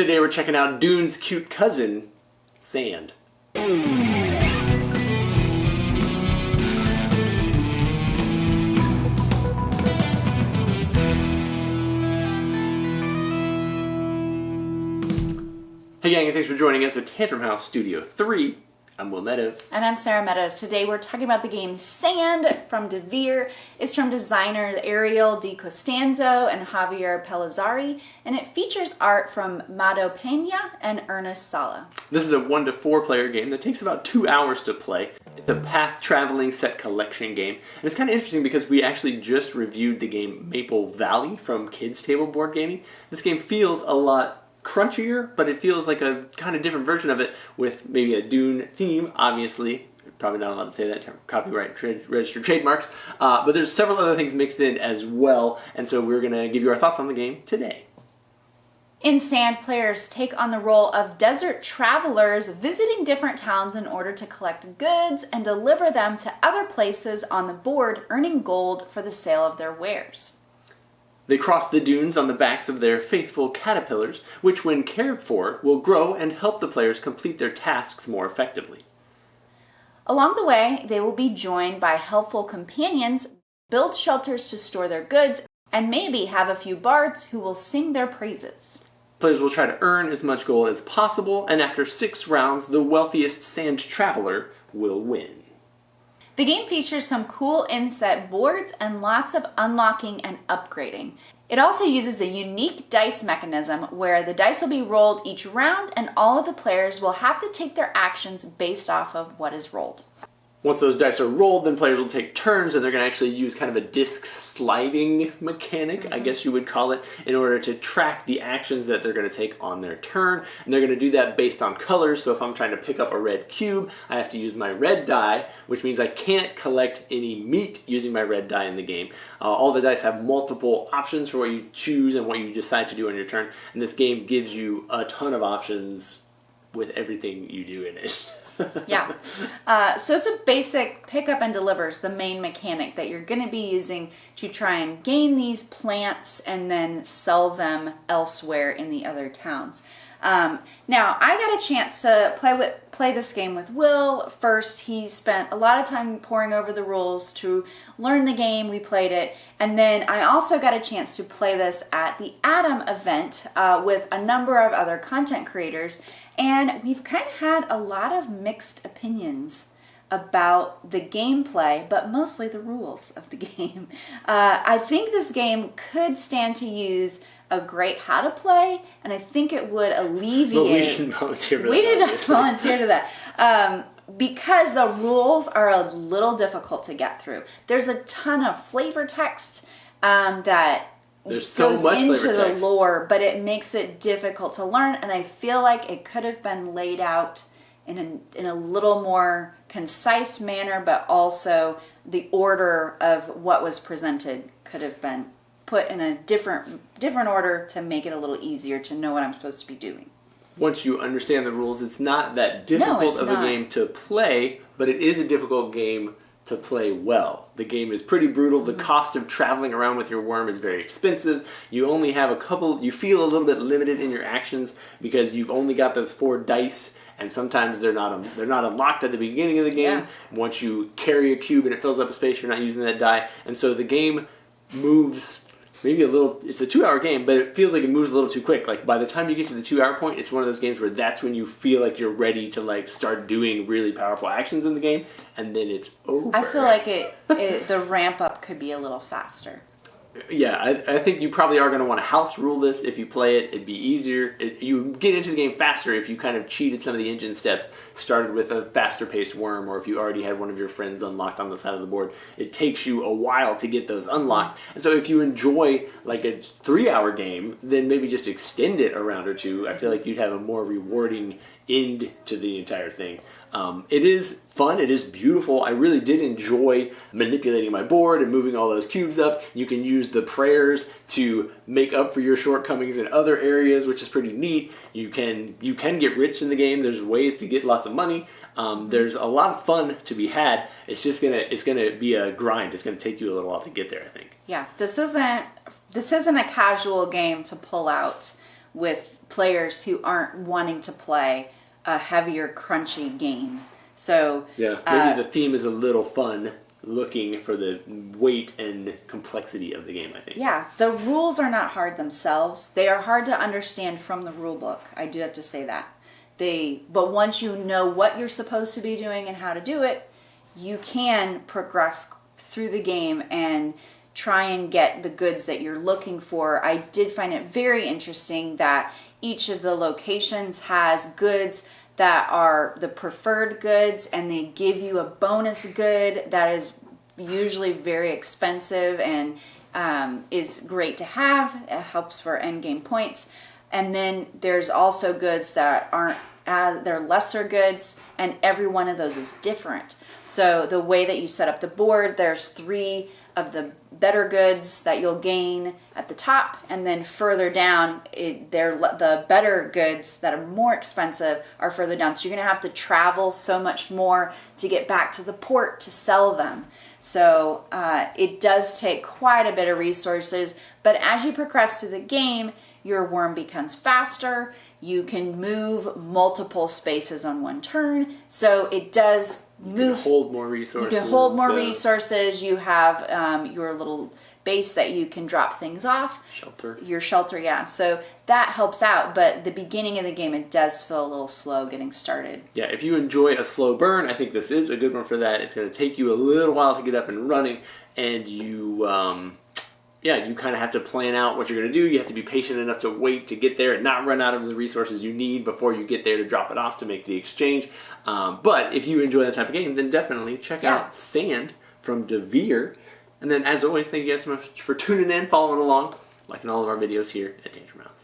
Today we're checking out Dune's cute cousin, Sand. Hey gang, and thanks for joining us at Tantrum House Studio 3. I'm Will Meadows. And I'm Sarah Meadows. Today we're talking about the game Sand from Devir. It's from designers Ariel Di Costanzo and Javier Pellizzari, and it features art from Mado Peña and Ernest Sala. This is a 1 to 4 player game that takes about 2 hours to play. It's a path traveling set collection game, and it's kind of interesting because we actually just reviewed the game Maple Valley from Kids Table Board Gaming. This game feels a lot crunchier, but it feels like a kind of different version of it with maybe a Dune theme, obviously. Probably not allowed to say that term, copyright registered trademarks, but there's several other things mixed in as well, and so we're going to give you our thoughts on the game today. In Sand, players take on the role of desert travelers visiting different towns in order to collect goods and deliver them to other places on the board, earning gold for the sale of their wares. They cross the dunes on the backs of their faithful caterpillars, which when cared for will grow and help the players complete their tasks more effectively. Along the way, they will be joined by helpful companions, build shelters to store their goods, and maybe have a few bards who will sing their praises. Players will try to earn as much gold as possible, and after 6 rounds, the wealthiest sand traveler will win. The game features some cool inset boards and lots of unlocking and upgrading. It also uses a unique dice mechanism where the dice will be rolled each round and all of the players will have to take their actions based off of what is rolled. Once those dice are rolled, then players will take turns, and they're going to actually use kind of a disc sliding mechanic, I guess you would call it, in order to track the actions that they're going to take on their turn. And they're going to do that based on colors, so if I'm trying to pick up a red cube, I have to use my red die, which means I can't collect any meat using my red die in the game. All the dice have multiple options for what you choose and what you decide to do on your turn, and this game gives you a ton of options with everything you do in it. Yeah. So it's a basic pick up and delivers, the main mechanic that you're going to be using to try and gain these plants and then sell them elsewhere in the other towns. Now, I got a chance to play this game with Will. First, he spent a lot of time poring over the rules to learn the game. We played it. And then I also got a chance to play this at the Atom event with a number of other content creators. And we've kind of had a lot of mixed opinions about the gameplay, but mostly the rules of the game. I think this game could stand to use a great how to play, and I think it would alleviate... But we didn't volunteer for that. We didn't volunteer to that. Because the rules are a little difficult to get through. There's a ton of flavor text that... There's so goes much into flavor the text. lore, but it makes it difficult to learn, and I feel like it could have been laid out in a little more concise manner, but also the order of what was presented could have been put in a different order to make it a little easier to know what I'm supposed to be doing. Once you understand the rules, it's not that difficult of a game to play, but it is a difficult game to play well. The game is pretty brutal. The cost of traveling around with your worm is very expensive. You only have you feel a little bit limited in your actions because you've only got those 4 dice, and sometimes they're not unlocked at the beginning of the game. Yeah. Once you carry a cube and it fills up a space, you're not using that die. And so the game moves maybe a little, it's a 2-hour game, but it feels like it moves a little too quick. Like by the time you get to the 2-hour point, it's one of those games where that's when you feel like you're ready to like start doing really powerful actions in the game, and then it's over. I feel like the ramp up could be a little faster. Yeah, I think you probably are going to want to house rule this if you play it. It'd be easier. You get into the game faster if you kind of cheated some of the engine steps, started with a faster paced worm, or if you already had one of your friends unlocked on the side of the board. It takes you a while to get those unlocked. And so if you enjoy like a 3-hour game, then maybe just extend it a round or two. I feel like you'd have a more rewarding end to the entire thing. It is fun. It is beautiful. I really did enjoy manipulating my board and moving all those cubes up. You can use the prayers to make up for your shortcomings in other areas, which is pretty neat. You can get rich in the game. There's ways to get lots of money. There's a lot of fun to be had. It's gonna be a grind. It's gonna take you a little while to get there, I think. Yeah, this isn't a casual game to pull out with players who aren't wanting to play a heavier, crunchy game. So yeah, maybe the theme is a little fun, looking for the weight and complexity of the game, I think. Yeah, the rules are not hard themselves. They are hard to understand from the rule book. I do have to say that. But once you know what you're supposed to be doing and how to do it, you can progress through the game and try and get the goods that you're looking for. I did find it very interesting that each of the locations has goods that are the preferred goods, and they give you a bonus good that is usually very expensive and is great to have. It helps for end game points. And then there's also goods that aren't, they're lesser goods, and every one of those is different. So the way that you set up the board, there's 3 of the better goods that you'll gain at the top, and then further down, the better goods that are more expensive are further down. So you're going to have to travel so much more to get back to the port to sell them. So it does take quite a bit of resources, but as you progress through the game, your worm becomes faster. You can move multiple spaces on one turn, so it does move. You can hold more resources. You can hold more resources. You have your little base that you can drop things off. Shelter. Your shelter, yeah. So that helps out, but the beginning of the game, it does feel a little slow getting started. Yeah, if you enjoy a slow burn, I think this is a good one for that. It's going to take you a little while to get up and running, and you kind of have to plan out what you're going to do. You have to be patient enough to wait to get there and not run out of the resources you need before you get there to drop it off to make the exchange. But if you enjoy that type of game, then definitely check out Sand from Devir. And then, as always, thank you guys so much for tuning in, following along, liking all of our videos here at Danger Mouse.